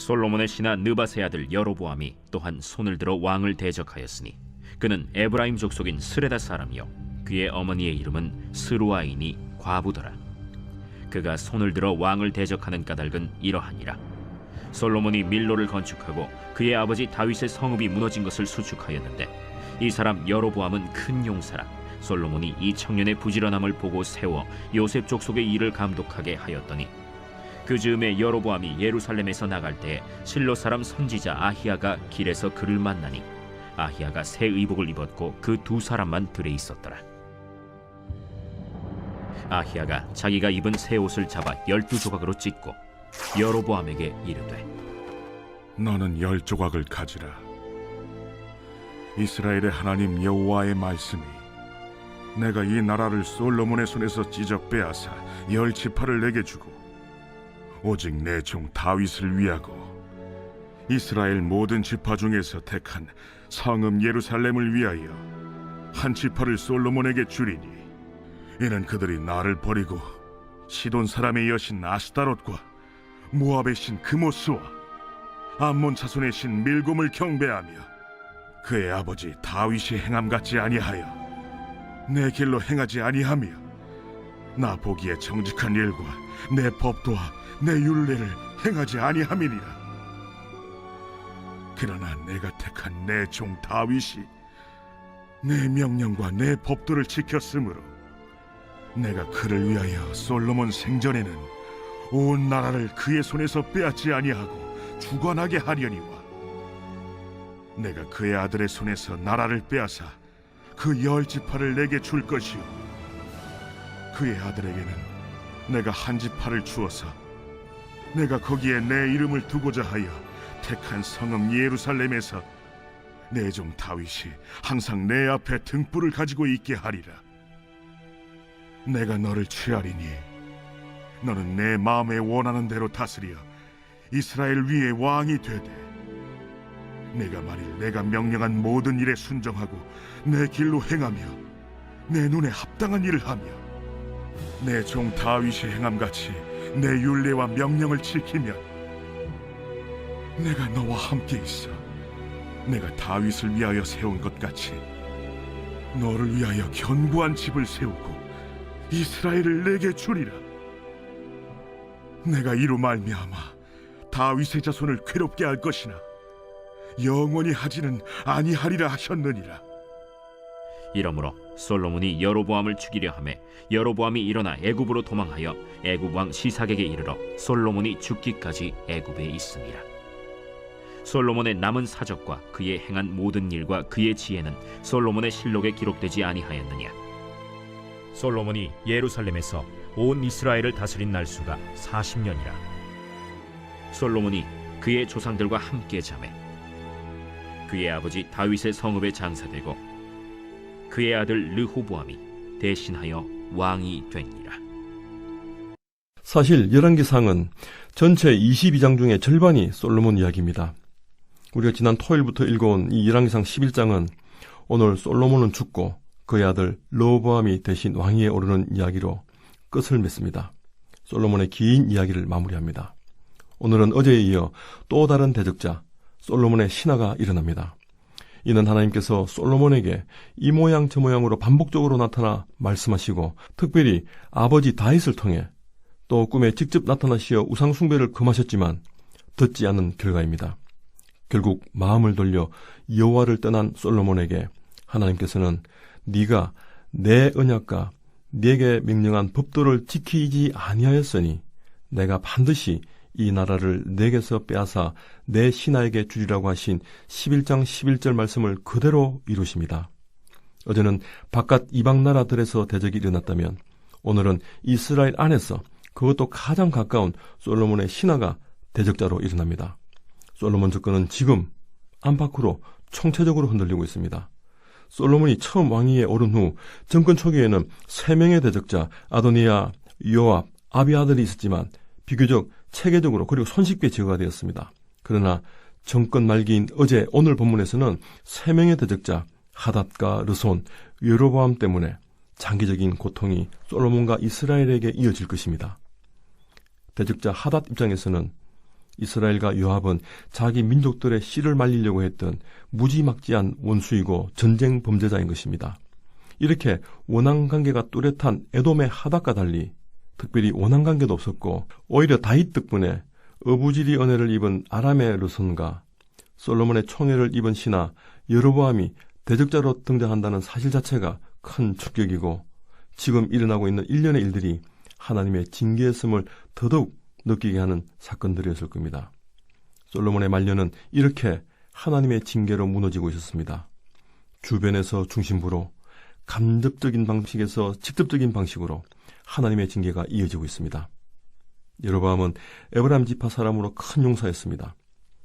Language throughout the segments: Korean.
솔로몬의 신하 느밧의 아들 여로보암이 또한 손을 들어 왕을 대적하였으니 그는 에브라임 족속인 스레다 사람이요 그의 어머니의 이름은 스루아이니 과부더라. 그가 손을 들어 왕을 대적하는 까닭은 이러하니라. 솔로몬이 밀로를 건축하고 그의 아버지 다윗의 성읍이 무너진 것을 수축하였는데 이 사람 여로보암은 큰 용사라. 솔로몬이 이 청년의 부지런함을 보고 세워 요셉 족속의 일을 감독하게 하였더니 그 즈음에 여로보암이 예루살렘에서 나갈 때 실로 사람 선지자 아히야가 길에서 그를 만나니 아히야가 새 의복을 입었고 그 두 사람만 들에 있었더라. 아히야가 자기가 입은 새 옷을 잡아 12조각으로 찢고 여로보암에게 이르되 너는 10조각을 가지라. 이스라엘의 하나님 여호와의 말씀이 내가 이 나라를 솔로몬의 손에서 찢어 빼앗아 10지파를 내게 주고 오직 내 종 다윗을 위하고 이스라엘 모든 지파 중에서 택한 성읍 예루살렘을 위하여 한 지파를 솔로몬에게 주리니 이는 그들이 나를 버리고 시돈 사람의 여신 아스타롯과 모압의 신 그모스와 암몬 자손의 신 밀곰을 경배하며 그의 아버지 다윗이 행함 같지 아니하여 내 길로 행하지 아니하며 나 보기에 정직한 일과 내 법도와 내 율례를 행하지 아니함이니라. 그러나 내가 택한 내 종 다윗이 내 명령과 내 법도를 지켰으므로 내가 그를 위하여 솔로몬 생전에는 온 나라를 그의 손에서 빼앗지 아니하고 주관하게 하려니와 내가 그의 아들의 손에서 나라를 빼앗아 그 10지파를 내게 줄 것이요 그의 아들에게는 내가 한 지파를 주어서 내가 거기에 내 이름을 두고자 하여 택한 성읍 예루살렘에서 내 종 다윗이 항상 내 앞에 등불을 가지고 있게 하리라. 내가 너를 취하리니 너는 내 마음에 원하는 대로 다스려 이스라엘 위에 왕이 되되 내가 만일 내가 명령한 모든 일에 순종하고 내 길로 행하며 내 눈에 합당한 일을 하며 내 종 다윗이 행함같이 내 율례와 명령을 지키면 내가 너와 함께 있어 내가 다윗을 위하여 세운 것 같이 너를 위하여 견고한 집을 세우고 이스라엘을 내게 주리라. 내가 이로 말미암아 다윗의 자손을 괴롭게 할 것이나 영원히 하지는 아니하리라 하셨느니라. 이러므로 솔로몬이 여로보암을 죽이려 하매 여로보암이 일어나 애굽으로 도망하여 애굽 왕 시삭에게 이르러 솔로몬이 죽기까지 애굽에 있음이라. 솔로몬의 남은 사적과 그의 행한 모든 일과 그의 지혜는 솔로몬의 실록에 기록되지 아니하였느냐. 솔로몬이 예루살렘에서 온 이스라엘을 다스린 날수가 40년이라. 솔로몬이 그의 조상들과 함께 자매 그의 아버지 다윗의 성읍에 장사되고 그의 아들 르호보암이 대신하여 왕이 되니라. 사실 열왕기상은 전체 22장 중에 절반이 솔로몬 이야기입니다. 우리가 지난 토요일부터 읽어온 이 열왕기상 11장은 오늘 솔로몬은 죽고 그의 아들 르호보암이 대신 왕위에 오르는 이야기로 끝을 맺습니다. 솔로몬의 긴 이야기를 마무리합니다. 오늘은 어제에 이어 또 다른 대적자 솔로몬의 신하가 일어납니다. 이는 하나님께서 솔로몬에게 이 모양 저 모양으로 반복적으로 나타나 말씀하시고 특별히 아버지 다윗을 통해 또 꿈에 직접 나타나시어 우상 숭배를 금하셨지만 듣지 않은 결과입니다. 결국 마음을 돌려 여호와를 떠난 솔로몬에게 하나님께서는 네가 내 언약과 네게 명령한 법도를 지키지 아니하였으니 내가 반드시 이 나라를 내게서 빼앗아 내 신하에게 주리라고 하신 11장 11절 말씀을 그대로 이루십니다. 어제는 바깥 이방 나라들에서 대적이 일어났다면 오늘은 이스라엘 안에서 그것도 가장 가까운 솔로몬의 신하가 대적자로 일어납니다. 솔로몬 정권은 지금 안팎으로 총체적으로 흔들리고 있습니다. 솔로몬이 처음 왕위에 오른 후 정권 초기에는 3명의 대적자 아도니아, 요압, 아비아들이 있었지만 비교적 체계적으로 그리고 손쉽게 제거가 되었습니다. 그러나 정권 말기인 어제 오늘 본문에서는 3명의 대적자 하닷과 르손, 여로보암 때문에 장기적인 고통이 솔로몬과 이스라엘에게 이어질 것입니다. 대적자 하닷 입장에서는 이스라엘과 요압은 자기 민족들의 씨를 말리려고 했던 무지막지한 원수이고 전쟁 범죄자인 것입니다. 이렇게 원한관계가 뚜렷한 에돔의 하닥과 달리 특별히 원한관계도 없었고 오히려 다윗 덕분에 어부지리 은혜를 입은 아람의 르손과 솔로몬의 총애를 입은 신하 여로보암이 대적자로 등장한다는 사실 자체가 큰 충격이고 지금 일어나고 있는 일련의 일들이 하나님의 징계였음을 더더욱 느끼게 하는 사건들이었을 겁니다. 솔로몬의 말년은 이렇게 하나님의 징계로 무너지고 있었습니다. 주변에서 중심부로 간접적인 방식에서 직접적인 방식으로 하나님의 징계가 이어지고 있습니다. 여로보암은 에브라임 지파 사람으로 큰 용사였습니다.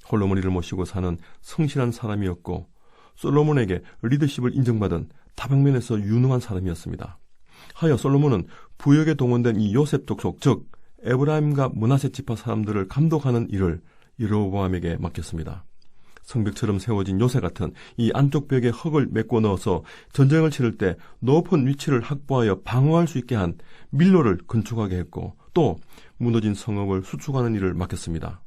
홀로 머리를 모시고 사는 성실한 사람이었고 솔로몬에게 리더십을 인정받은 다방면에서 유능한 사람이었습니다. 하여 솔로몬은 부역에 동원된 이 요셉 족속, 즉 에브라임과 므낫세 지파 사람들을 감독하는 일을 여로보암에게 맡겼습니다. 성벽처럼 세워진 요새 같은 이 안쪽 벽에 흙을 메꿔 넣어서 전쟁을 치를 때 높은 위치를 확보하여 방어할 수 있게 한 밀로를 건축하게 했고 또 무너진 성읍을 수축하는 일을 맡겼습니다.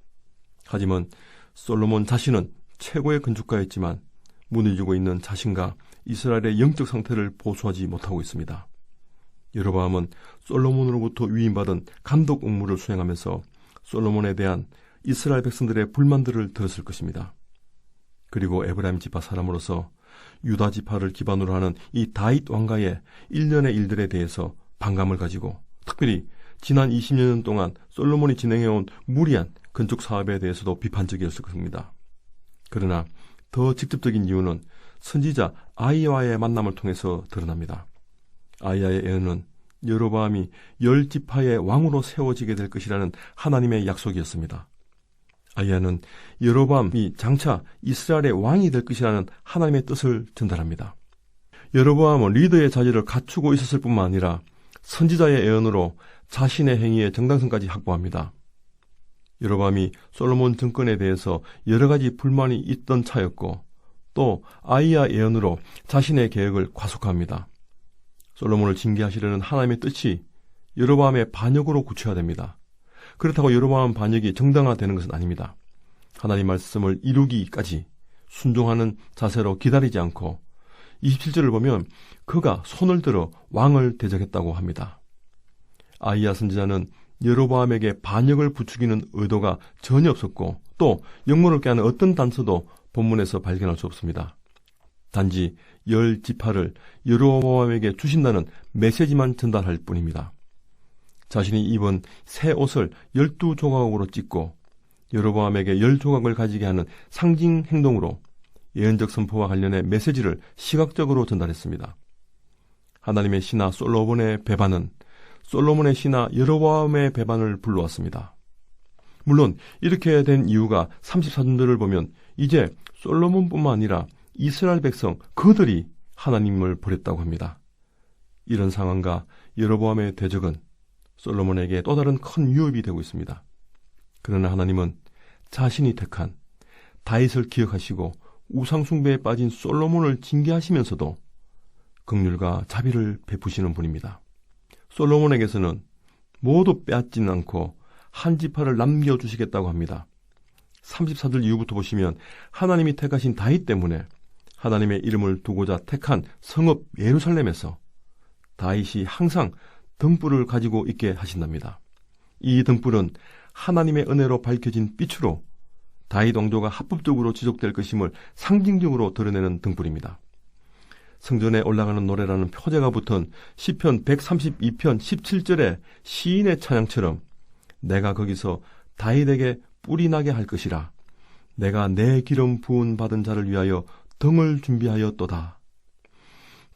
하지만 솔로몬 자신은 최고의 건축가였지만 무너지고 있는 자신과 이스라엘의 영적 상태를 보수하지 못하고 있습니다. 여로보암은 솔로몬으로부터 위임받은 감독 업무를 수행하면서 솔로몬에 대한 이스라엘 백성들의 불만들을 들었을 것입니다. 그리고 에브라임 지파 사람으로서 유다 지파를 기반으로 하는 이 다윗 왕가의 일련의 일들에 대해서 반감을 가지고 특별히 지난 20년 동안 솔로몬이 진행해온 무리한 건축 사업에 대해서도 비판적이었을 것입니다. 그러나 더 직접적인 이유는 선지자 아이야와의 만남을 통해서 드러납니다. 아이야의 예언은 여로보암이 10지파의 왕으로 세워지게 될 것이라는 하나님의 약속이었습니다. 아이야는 여로보암이 장차 이스라엘의 왕이 될 것이라는 하나님의 뜻을 전달합니다. 여로보암은 리더의 자질을 갖추고 있었을 뿐만 아니라 선지자의 예언으로 자신의 행위의 정당성까지 확보합니다. 여로보암이 솔로몬 정권에 대해서 여러 가지 불만이 있던 차였고 또 아이야 예언으로 자신의 계획을 과속합니다. 솔로몬을 징계하시려는 하나님의 뜻이 여로보암의 반역으로 구체화됩니다. 그렇다고 여로보암 반역이 정당화되는 것은 아닙니다. 하나님 말씀을 이루기까지 순종하는 자세로 기다리지 않고 27절을 보면 그가 손을 들어 왕을 대적했다고 합니다. 아이야 선지자는 여로보암에게 반역을 부추기는 의도가 전혀 없었고 또 역모를 깨하는 어떤 단서도 본문에서 발견할 수 없습니다. 단지 10지파를 여로보암에게 주신다는 메시지만 전달할 뿐입니다. 자신이 입은 새 옷을 12조각으로 찢고 여로보암에게 10조각을 가지게 하는 상징 행동으로 예언적 선포와 관련해 메시지를 시각적으로 전달했습니다. 하나님의 신하 솔로몬의 배반은 솔로몬의 신하 여로보암의 배반을 불러왔습니다. 물론 이렇게 된 이유가 34절을 보면 이제 솔로몬뿐만 아니라 이스라엘 백성 그들이 하나님을 버렸다고 합니다. 이런 상황과 여로보암의 대적은 솔로몬에게 또 다른 큰 위협이 되고 있습니다. 그러나 하나님은 자신이 택한 다윗을 기억하시고 우상숭배에 빠진 솔로몬을 징계하시면서도 긍휼과 자비를 베푸시는 분입니다. 솔로몬에게서는 모두 빼앗지는 않고 한 지파를 남겨주시겠다고 합니다. 34절 이후부터 보시면 하나님이 택하신 다윗 때문에 하나님의 이름을 두고자 택한 성읍 예루살렘에서 다윗이 항상 등불을 가지고 있게 하신답니다. 이 등불은 하나님의 은혜로 밝혀진 빛으로 다윗 왕조가 합법적으로 지속될 것임을 상징적으로 드러내는 등불입니다. 성전에 올라가는 노래라는 표제가 붙은 시편 132편 17절의 시인의 찬양처럼 내가 거기서 다윗에게 뿔이 나게 할 것이라 내가 내 기름 부은 받은 자를 위하여 등을 준비하였도다.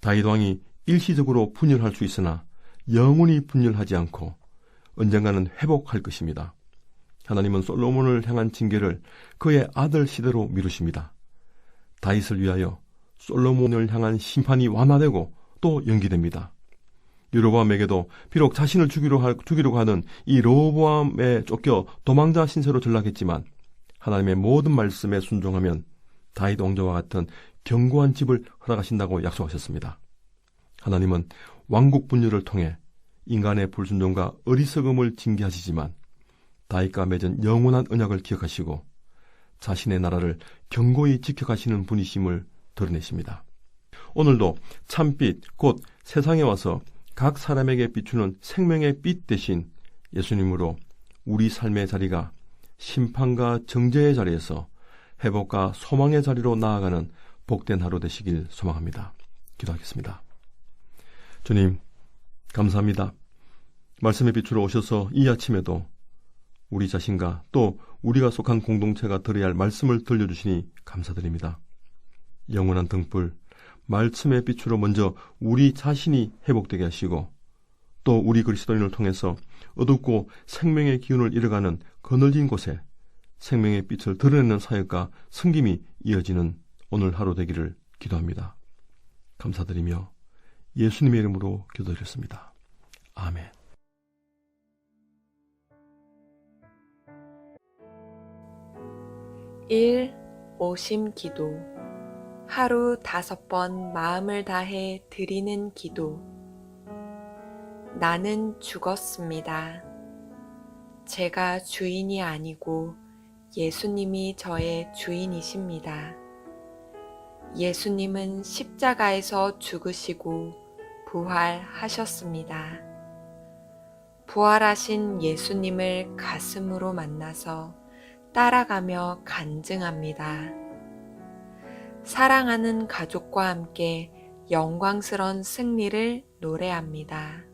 다윗 왕이 일시적으로 분열할 수 있으나 영원히 분열하지 않고 언젠가는 회복할 것입니다. 하나님은 솔로몬을 향한 징계를 그의 아들 시대로 미루십니다. 다윗을 위하여 솔로몬을 향한 심판이 완화되고 또 연기됩니다. 여로보암에게도 비록 자신을 죽이려고 하는 이 로보암에 쫓겨 도망자 신세로 전락했지만 하나님의 모든 말씀에 순종하면 다윗 왕조와 같은 견고한 집을 허락하신다고 약속하셨습니다. 하나님은 왕국 분열을 통해 인간의 불순종과 어리석음을 징계하시지만 다윗과 맺은 영원한 언약을 기억하시고 자신의 나라를 견고히 지켜가시는 분이심을 드러내십니다. 오늘도 참빛 곧 세상에 와서 각 사람에게 비추는 생명의 빛 대신 예수님으로 우리 삶의 자리가 심판과 정죄의 자리에서 회복과 소망의 자리로 나아가는 복된 하루 되시길 소망합니다. 기도하겠습니다. 주님, 감사합니다. 말씀의 빛으로 오셔서 이 아침에도 우리 자신과 또 우리가 속한 공동체가 들어야 할 말씀을 들려주시니 감사드립니다. 영원한 등불, 말씀의 빛으로 먼저 우리 자신이 회복되게 하시고 또 우리 그리스도인을 통해서 어둡고 생명의 기운을 잃어가는 거늘진 곳에 생명의 빛을 드러내는 사역과 섬김이 이어지는 오늘 하루 되기를 기도합니다. 감사드리며 예수님의 이름으로 기도드렸습니다. 아멘. 오심 기도. 하루 5번 마음을 다해 드리는 기도. 나는 죽었습니다. 제가 주인이 아니고 예수님이 저의 주인이십니다. 예수님은 십자가에서 죽으시고 부활하셨습니다. 부활하신 예수님을 가슴으로 만나서 따라가며 간증합니다. 사랑하는 가족과 함께 영광스러운 승리를 노래합니다.